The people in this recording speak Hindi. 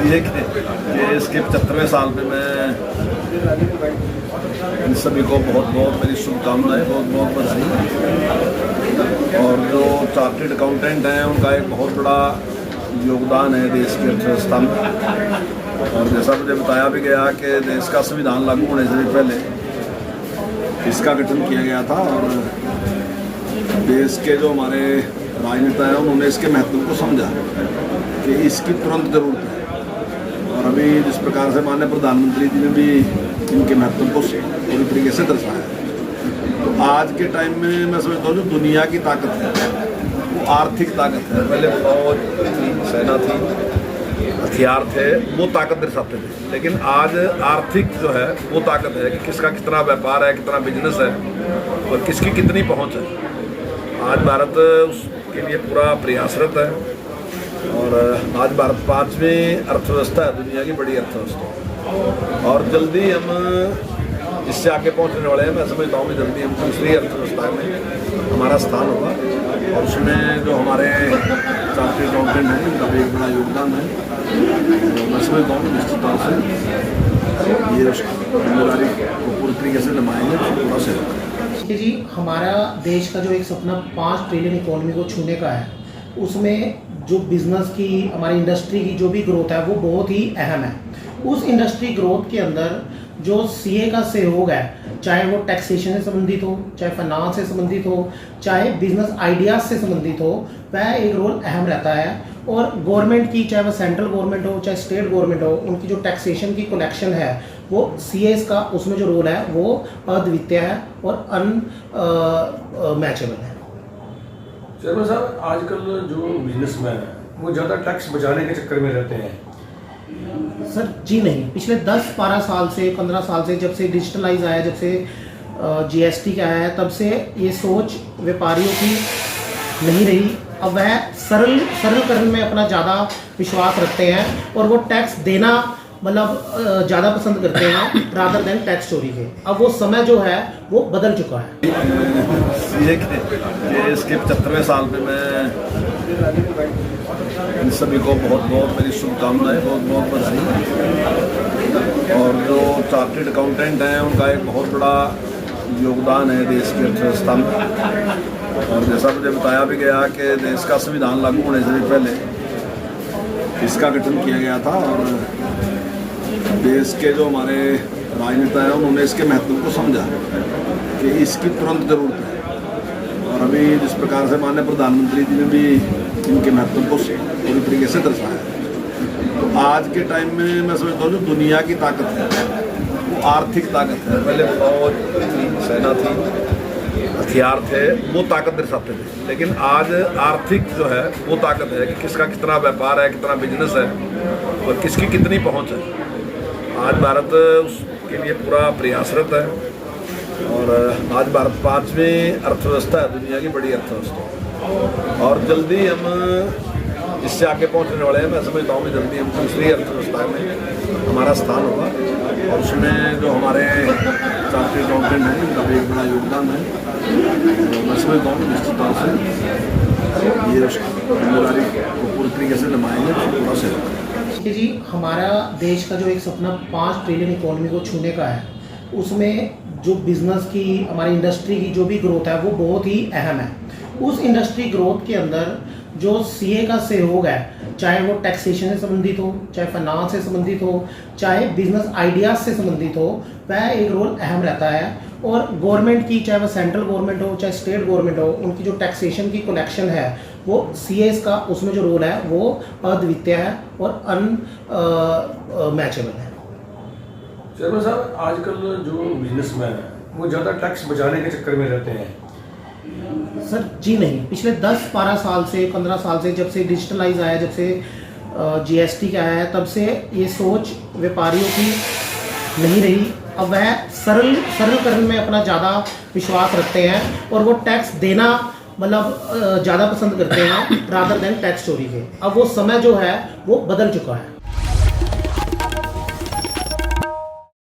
इसलिए कि इसके 75वें साल पे मैं इन सभी को बहुत बहुत मेरी शुभकामनाएं, बहुत बहुत बधाई। और जो चार्टेड अकाउंटेंट हैं उनका एक बहुत बड़ा योगदान है देश की अर्थव्यवस्था में। और जैसा मुझे बताया भी गया कि देश का संविधान लागू होने से भी पहले इसका गठन किया गया था और देश के जो हमारे राजनेता हैं उन्होंने इसके महत्व को समझा कि इसकी तुरंत ज़रूरत है। और अभी जिस प्रकार से माननीय प्रधानमंत्री जी ने भी इनके महत्व को पूरी तरीके से दर्शाया, तो आज के टाइम में मैं समझता हूँ जो दुनिया की ताकत है वो आर्थिक ताकत है। पहले फौज थी, सेना थी, हथियार थे, वो ताकत दर्शाते थे, लेकिन आज आर्थिक जो है वो ताकत है कि किसका कितना व्यापार है, कितना बिजनेस है और किसकी कितनी पहुँच है। आज भारत उसके लिए पूरा प्रयासरत है और आज भारत 5वीं अर्थव्यवस्था है, दुनिया की बड़ी अर्थव्यवस्था, और जल्दी हम इससे आगे पहुंचने वाले हैं। मैं समझता हूँ कि जल्दी हम दूसरी अर्थव्यवस्था में हमारा स्थान होगा और उसमें जो हमारे चार्टर्ड अकाउंटेंट हैं उनका भी एक बड़ा योगदान है। तो मैं समझता हूँ निश्चित तौर से ये जिम्मेदारी को पूरी तरीके से निभाएंगे पूरा से। जी, हमारा देश का जो एक सपना 5 ट्रिलियन इकोनॉमी को छूने का है, उसमें जो बिज़नेस की, हमारी इंडस्ट्री की जो भी ग्रोथ है वो बहुत ही अहम है। उस इंडस्ट्री ग्रोथ के अंदर जो सीए का सहयोग है, चाहे वो टैक्सेशन से संबंधित हो, चाहे फाइनेंस से संबंधित हो, चाहे बिजनेस आइडियाज़ से संबंधित हो, वह एक रोल अहम रहता है। और गवर्नमेंट की, चाहे वह सेंट्रल गवर्नमेंट हो चाहे स्टेट गवर्नमेंट हो, उनकी जो टैक्सेशन की कलेक्शन है वो सीएस का उसमें जो रोल है वो अद्वितीय है और अनमैचेबल है। चेयरमैन साहब, आजकल जो बिजनेसमैन है वो ज़्यादा टैक्स बचाने के चक्कर में रहते हैं। सर जी नहीं, पिछले 10-12 साल से, 15 साल से, जब से डिजिटलाइज आया, जब से जीएसटी का आया, तब से ये सोच व्यापारियों की नहीं रही। अब वह सरलीकरण में अपना ज़्यादा विश्वास रखते हैं और वो टैक्स देना मतलब ज़्यादा पसंद करते हैं रादर देन टैक्स चोरी के। अब वो समय जो है वो बदल चुका है। इसलिए कि इसके 75वें साल पे मैं इन सभी को बहुत बहुत मेरी शुभकामनाएं, बहुत बहुत बधाई। और जो चार्टर्ड अकाउंटेंट हैं उनका एक बहुत बड़ा योगदान है देश की अर्थव्यवस्था में। और जैसा मुझे बताया भी गया कि देश का संविधान लागू होने से भी पहले इसका गठन किया गया था और देश के जो हमारे राजनेता हैं उन्होंने इसके महत्व को समझा कि इसकी तुरंत ज़रूरत है। और अभी जिस प्रकार से माननीय प्रधानमंत्री जी ने भी इनके महत्व को पूरी तरीके से दर्शाया, तो आज के टाइम में मैं समझता हूँ जो दुनिया की ताकत है वो आर्थिक ताकत है। पहले फौज थी, सेना थी, हथियार थे, वो ताकत दर्शाते थे, लेकिन आज आर्थिक जो है वो ताकत है कि किसका कितना व्यापार है, कितना बिजनेस है और किसकी कितनी पहुँच है। आज भारत उसके लिए पूरा प्रयासरत है और आज भारत 5वीं अर्थव्यवस्था है, दुनिया की बड़ी अर्थव्यवस्था, और जल्दी हम इससे आगे पहुंचने वाले हैं। मैं समझता हूँ कि जल्दी हम दूसरी अर्थव्यवस्था में हमारा स्थान होगा और उसमें जो हमारे चार्टर्ड अकाउंटेंट हैं उनका भी एक बड़ा योगदान है। तो मैं समझता हूँ निश्चित तौर से ये जिम्मेदारी को पूरी तरीके से निभाएंगे पूरा से। जी, हमारा देश का जो एक सपना 5 ट्रिलियन इकोनॉमी को छूने का है, उसमें जो बिज़नेस की, हमारी इंडस्ट्री की जो भी ग्रोथ है वो बहुत ही अहम है। उस इंडस्ट्री ग्रोथ के अंदर जो सीए का सहयोग है, चाहे वो टैक्सेशन से संबंधित हो, चाहे फाइनेंस से संबंधित हो, चाहे बिजनेस आइडियाज़ से संबंधित हो, वह एक रोल अहम रहता है। और गवर्नमेंट की, चाहे वह सेंट्रल गवर्नमेंट हो चाहे स्टेट गवर्नमेंट हो, उनकी जो टैक्सेशन की कलेक्शन है वो सीएस का उसमें जो रोल है वो अद्वितीय है और अनमैचेबल है। चेयरमैन साहब, आजकल जो बिजनेसमैन है वो ज़्यादा टैक्स बचाने के चक्कर में रहते हैं। सर जी नहीं, पिछले 10-12 साल से, 15 साल से, जब से डिजिटलाइज आया, जब से जीएसटी का आया, तब से ये सोच व्यापारियों की नहीं रही। अब वह सरलीकरण में अपना ज़्यादा विश्वास रखते हैं और वो टैक्स देना मतलब ज़्यादा पसंद करते हैं रादर देन टैक्स चोरी के। अब वो समय जो है वो बदल चुका है।